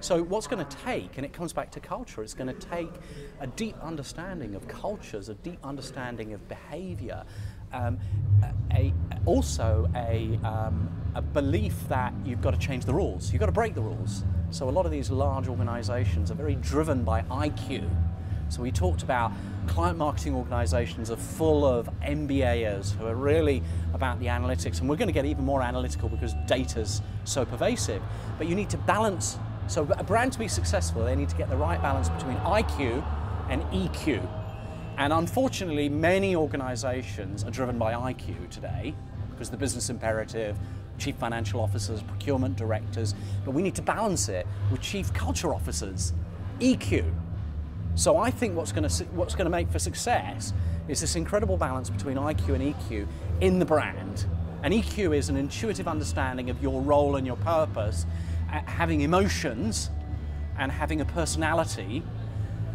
So what's going to take, and it comes back to culture, it's going to take a deep understanding of cultures, a deep understanding of behaviour, also a belief that you've got to change the rules, you've got to break the rules. So a lot of these large organisations are very driven by IQ. So we talked about client marketing organisations are full of MBAers who are really about the analytics, and we're going to get even more analytical because data's so pervasive. But you need to balance, so a brand to be successful, they need to get the right balance between IQ and EQ. And unfortunately, many organisations are driven by IQ today because the business imperative, chief financial officers, procurement directors, but we need to balance it with chief culture officers, EQ. So I think what's going to make for success is this incredible balance between IQ and EQ in the brand. And EQ is an intuitive understanding of your role and your purpose, having emotions and having a personality.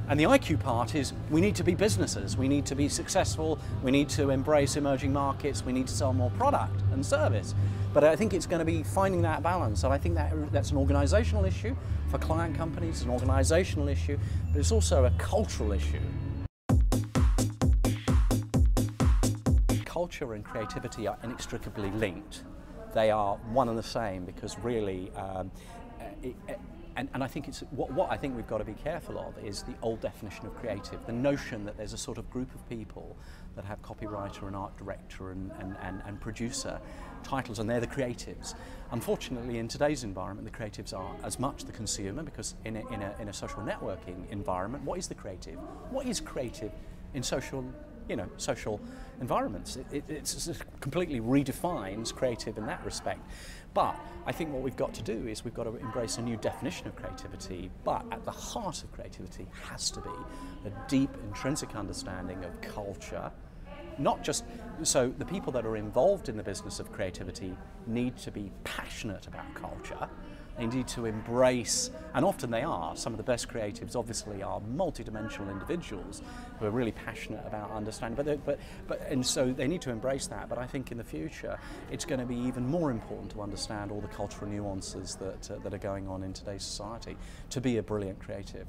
And the IQ part is we need to be businesses, we need to be successful, we need to embrace emerging markets, we need to sell more product and service. But I think it's going to be finding that balance. So I think that's an organisational issue for client companies, an organisational issue, but it's also a cultural issue. Culture and creativity are inextricably linked. They are one and the same because really, and I think it's what I think we've got to be careful of is the old definition of creative, the notion that there's a sort of group of people that have copywriter and art director and producer titles, and they're the creatives. Unfortunately, in today's environment, the creatives are as much the consumer, because in a social networking environment, what is the creative? What is creative in social environments? It completely redefines creative in that respect. But I think what we've got to do is we've got to embrace a new definition of creativity, but at the heart of creativity has to be a deep intrinsic understanding of culture. Not just, so the people that are involved in the business of creativity need to be passionate about culture. They need to embrace, and often they are, some of the best creatives obviously are multidimensional individuals who are really passionate about understanding, and so they need to embrace that. But I think in the future it's going to be even more important to understand all the cultural nuances that are going on in today's society to be a brilliant creative.